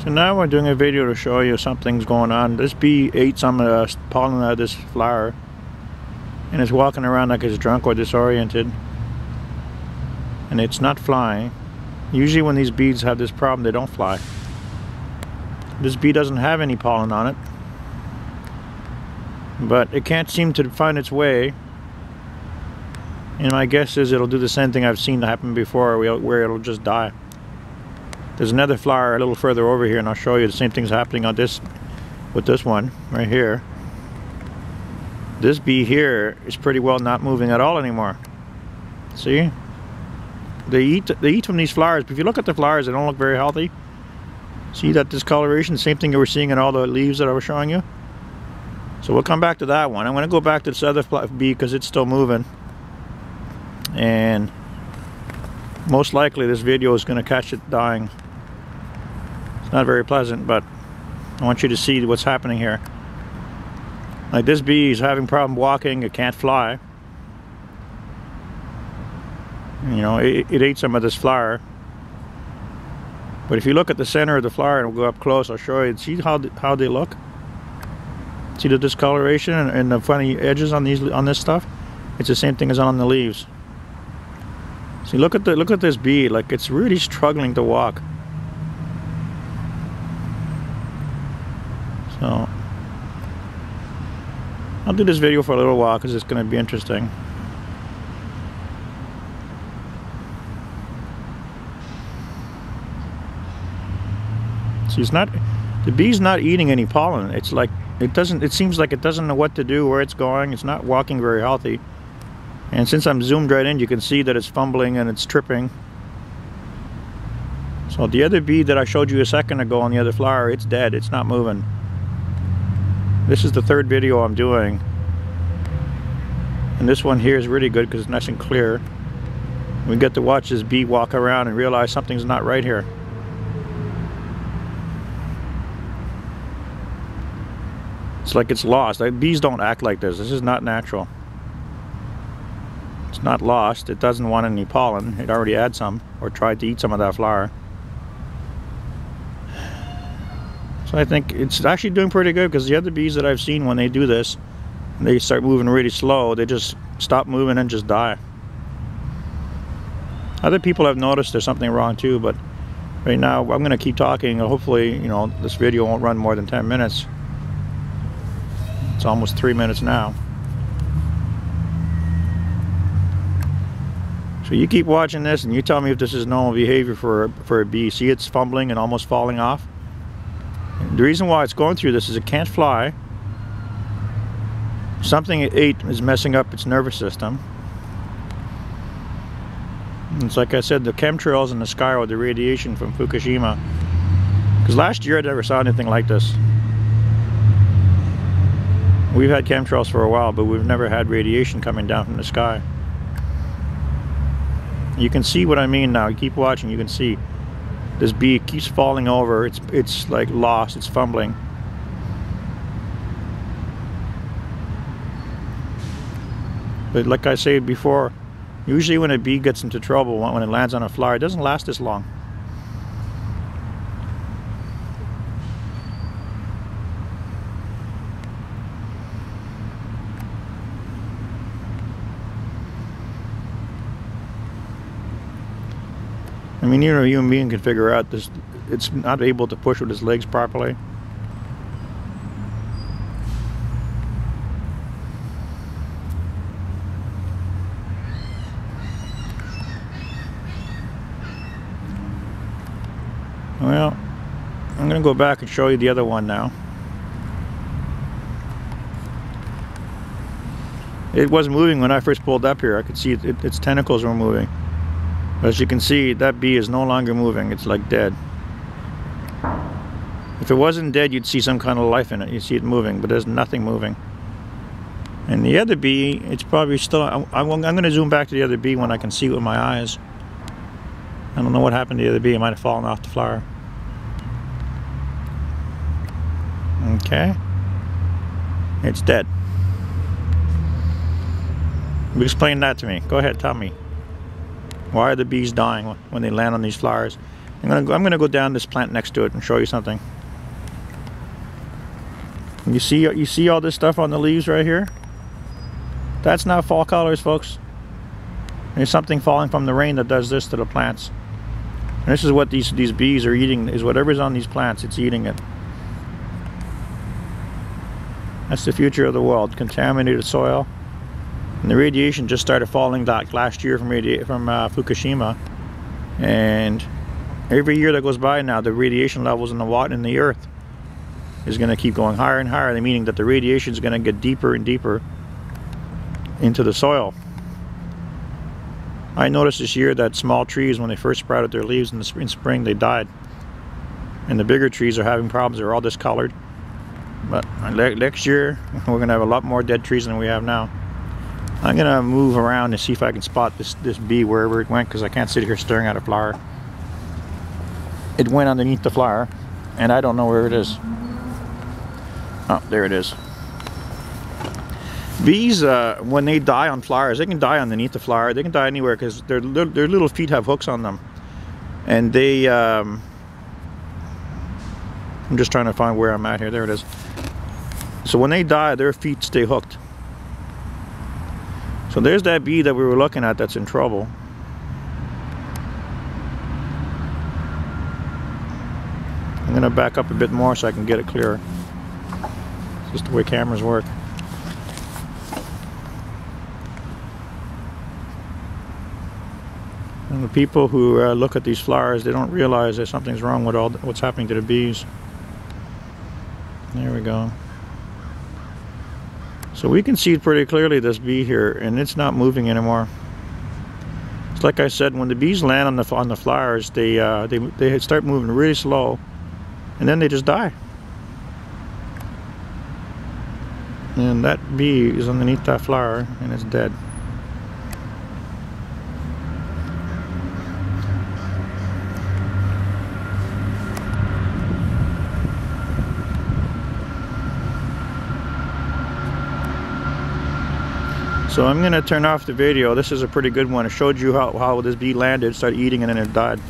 So now we're doing a video to show you something's going on. This bee ate some pollen out of this flower and it's walking around like it's drunk or disoriented, and it's not flying. Usually when these bees have this problem, they don't fly. This bee doesn't have any pollen on it, but it can't seem to find its way, and my guess is it'll do the same thing I've seen happen before, where it'll just die. There's another flower a little further over here, and I'll show you the same thing's happening on this with this one right here. This bee here is pretty well not moving at all anymore. See? They eat from these flowers, but if you look at the flowers, they don't look very healthy. See that discoloration? Same thing you were seeing in all the leaves that I was showing you. So we'll come back to that one. I'm going to go back to this other bee because it's still moving. And most likely this video is going to catch it dying. It's not very pleasant, but I want you to see what's happening here. Like this bee is having problem walking, it can't fly. You know, it ate some of this flower. But if you look at the center of the flower, and we'll go up close, I'll show you. See how they look? See the discoloration and the funny edges on this stuff? It's the same thing as on the leaves. See, look at this bee, like it's really struggling to walk. So I'll do this video for a little while because it's going to be interesting. See, the bee's not eating any pollen. It's like it seems like it doesn't know what to do, where it's going. It's not walking very healthy. And since I'm zoomed right in, you can see that it's fumbling and it's tripping. So the other bee that I showed you a second ago on the other flower, it's dead. It's not moving. This is the third video I'm doing. And this one here is really good because it's nice and clear. We get to watch this bee walk around and realize something's not right here. It's like it's lost. Like, bees don't act like this. This is not natural. It's not lost. It doesn't want any pollen. It already had some, or tried to eat some of that flower. So I think it's actually doing pretty good, because the other bees that I've seen, when they do this, they start moving really slow, they just stop moving and just die. Other people have noticed there's something wrong too, but right now I'm going to keep talking. Hopefully, you know, this video won't run more than 10 minutes. It's almost 3 minutes now. So you keep watching this and you tell me if this is normal behavior for a bee. See, it's fumbling and almost falling off. The reason why it's going through this is it can't fly. Something it ate is messing up its nervous system. It's like I said, the chemtrails in the sky or the radiation from Fukushima. Because last year I never saw anything like this. We've had chemtrails for a while, but we've never had radiation coming down from the sky. You can see what I mean now. You keep watching, you can see. This bee keeps falling over. It's like lost. It's fumbling. But like I said before, usually when a bee gets into trouble, when it lands on a flower, it doesn't last this long. I mean, even a human being can figure out this. It's not able to push with its legs properly. Well, I'm going to go back and show you the other one now. It was moving when I first pulled up here. I could see its tentacles were moving. But as you can see, that bee is no longer moving. It's like dead. If it wasn't dead, you'd see some kind of life in it. You see it moving, but there's nothing moving. And the other bee, it's probably still... I'm going to zoom back to the other bee when I can see it with my eyes. I don't know what happened to the other bee. It might have fallen off the flower. Okay. It's dead. Explain that to me. Go ahead, tell me. Why are the bees dying when they land on these flowers? I'm gonna go down this plant next to it and show you something. You see all this stuff on the leaves right here? That's not fall colors, folks. There's something falling from the rain that does this to the plants. And this is what these bees are eating, is whatever's on these plants, it's eating it. That's the future of the world, contaminated soil. And the radiation just started falling back last year from Fukushima. And every year that goes by now, the radiation levels in the water in the earth is going to keep going higher and higher, meaning that the radiation is going to get deeper and deeper into the soil. I noticed this year that small trees, when they first sprouted their leaves in spring, they died. And the bigger trees are having problems. They're all discolored. But next year, we're going to have a lot more dead trees than we have now. I'm going to move around and see if I can spot this bee wherever it went, because I can't sit here staring at a flower. It went underneath the flower, and I don't know where it is. Oh, there it is. Bees, when they die on flowers, they can die underneath the flower. They can die anywhere because their little feet have hooks on them. And they, I'm just trying to find where I'm at here. There it is. So when they die, their feet stay hooked. So there's that bee that we were looking at that's in trouble. I'm going to back up a bit more so I can get it clearer. It's just the way cameras work. And the people who look at these flowers, they don't realize that something's wrong with what's happening to the bees. There we go. So we can see pretty clearly this bee here, and it's not moving anymore. It's like I said, when the bees land on the flowers, they start moving really slow, and then they just die. And that bee is underneath that flower, and it's dead. So I'm going to turn off the video. This is a pretty good one. It showed you how this bee landed, started eating, and then it died.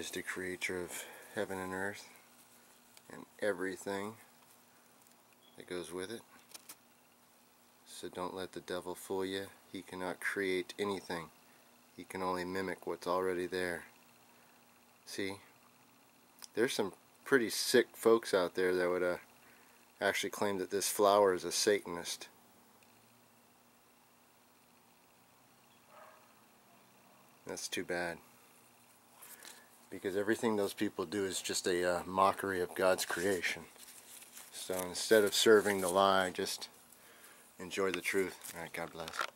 is the creator of heaven and earth and everything that goes with it. So don't let the devil fool you. He cannot create anything. He can only mimic what's already there. See? There's some pretty sick folks out there that would actually claim that this flower is a Satanist. That's too bad. Because everything those people do is just a mockery of God's creation. So instead of serving the lie, just enjoy the truth. Alright, God bless.